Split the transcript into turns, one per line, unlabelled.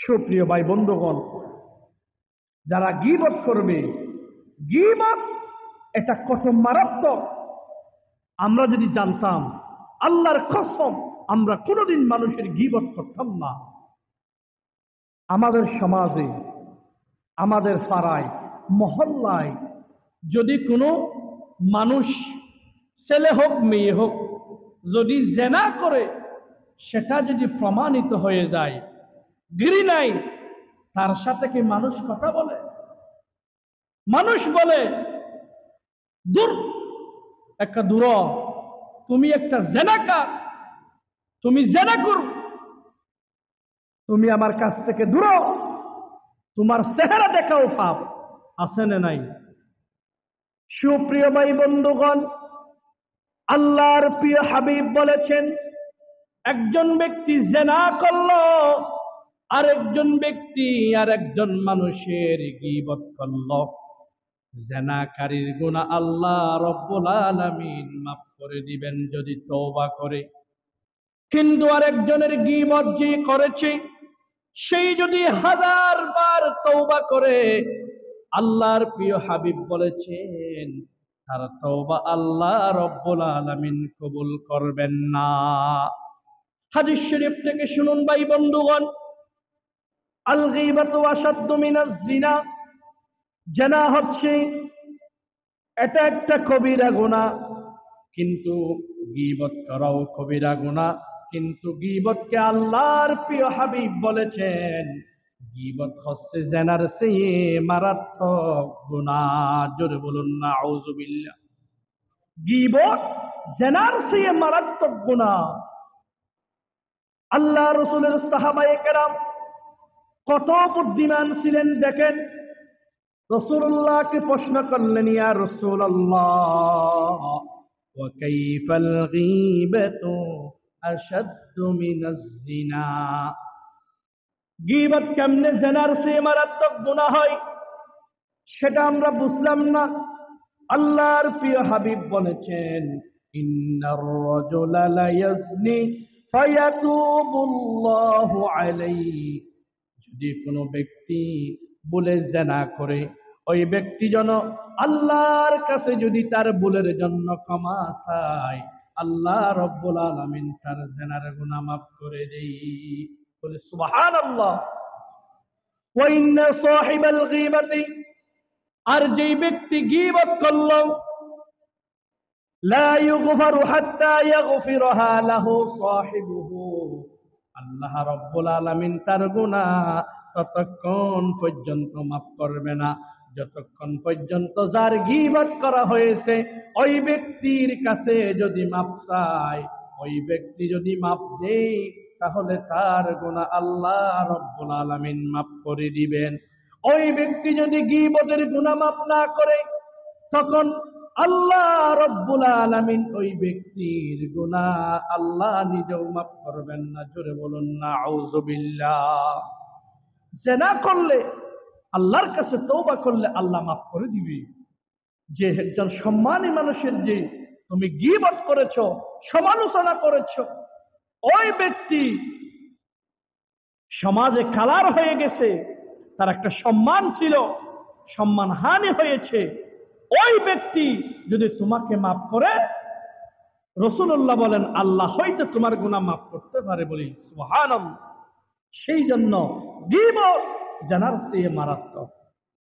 সুপ্রিয় ভাই বন্ধুগণ, যারা গীবত করবে, গীবত এটা কত মারাত্মক আমরা যদি জানতাম, আল্লাহর কসম আমরা কোনোদিন মানুষের গীবত করতাম না। আমাদের সমাজে, আমাদের পাড়ায়, মহল্লায় যদি কোনো মানুষ, ছেলে হোক মেয়ে হোক, যদি জেনা করে সেটা যদি প্রমাণিত হয়ে যায়, ঘৃণায় তার সাথে কি মানুষ কথা বলে? মানুষ বলে, দূর একটা দূর, তুমি একটা জেনাকার, তুমি জেনা করো, তুমি আমার কাছ থেকে দূর, তোমার চেহারা দেখাও পাপ। আছে না নাই? সুপ্রিয় ভাই বন্ধুগণ, আল্লাহর প্রিয় হাবিব বলেছেন, একজন ব্যক্তি জেনা করলো, আরেকজন ব্যক্তি আরেকজন মানুষের গীবত করলো, জেনাকারীর গুনাহ আল্লাহ রব্বুল আলামিন মাফ করে দিবেন যদি তওবা করে। কিন্তু আরেকজনের গীবত যে করেছে, সেই যদি 1000 বার তওবা করে, আল্লাহর প্রিয় হাবিব বলেছেন তার তওবা আল্লাহ রব্বুল আলামিন কবুল করবেন না। হাদিস শরীফ থেকে শুনুন ভাই বন্ধুগণ, আল গীবাতু আশাদ্দু মিনাজ জিনা, জেনা হচ্ছে এটা একটা কবিরা গুনাহ, কিন্তু গীবত করাও কবিরা গুনাহ। কিন্তু গীবতকে আল্লাহর প্রিয় হাবিব বলেছেন গীবত হচ্ছে জেনার চেয়ে মারাত্মক গুনাহ। জোরে বলুন নাউযুবিল্লাহ। গীবত জেনার চেয়ে মারাত্মক গুনাহ। আল্লাহ রাসূলের সাহাবায়ে কেরাম কত বুদ্ধিমান ছিলেন দেখেন। রাসূলুল্লাহকে প্রশ্ন করলেন, ইয়া রাসূলুল্লাহ, ওয়া কাইফাল গীবাতু আশাদ্দু মিনাজ জিনা? গীবত কেমনে জেনার চেয়ে মারাত্মক গুনাহ হয় সেটা আমরা বুঝলাম না। আল্লাহর প্রিয় হাবিব বলেছেন, ইন্নার রাজুলা লা ইয়াজনি ফায়াতুবুল্লাহু আলাইহি, যদি কোনো ব্যক্তি ভুলে জেনা করে, ওই ব্যক্তি যেন আল্লাহর কাছে যদি তার ভুলের জন্য ক্ষমা চায়, আল্লাহ রব্বুল আলামিন তার জেনার গুনাহ মাফ করে দেয়। বলে সুবহানাল্লাহ। ওয়া ইন্না সাহিবাল গীবাতি, আর যেই ব্যক্তি গীবত করলো, লা ইউগফারু হাত্তা ইয়াগফিরাহা লাহু সাহিবুহু, আল্লাহ রব্বুল আলামিন তার গুনাহ ততক্ষণ পর্যন্ত মাফ করবে না যতক্ষণ পর্যন্ত যার গীবত করা হয়েছে ওই ব্যক্তির কাছে যদি মাফ চায়, ওই ব্যক্তি যদি মাফ দেয়, তাহলে তার গুনাহ আল্লাহ রব্বুল আলামিন মাফ করে দিবেন। ওই ব্যক্তি যদি গীবতের গুনাহ মাফ না করে, তখন আল্লাহ রব্বুল আলামিন ওই ব্যক্তির গুনাহ আল্লাহ নিজেও মাফ করবেন না। জোরে বলুন নাউযুবিল্লাহ। জেনা করলে, আল্লাহর কাছে তওবা করলে আল্লাহ মাফ করে দিবে। যে একজন সম্মানী মানুষের যে তুমি গীবত করেছো, সমালোচনা করেছো, ওই ব্যক্তি সমাজে কালার হয়ে গেছে, তার একটা সম্মান ছিল, সম্মান হানি হয়েছে, ওই ব্যক্তি যদি তোমাকে মাফ করে, রাসূলুল্লাহ বলেন আল্লাহ হয়তো তোমার গুনাহ মাফ করতে পারে। বলি সুবহানাল্লাহ। সেই জন্য গীবত জানার চেয়ে মারাত্মক।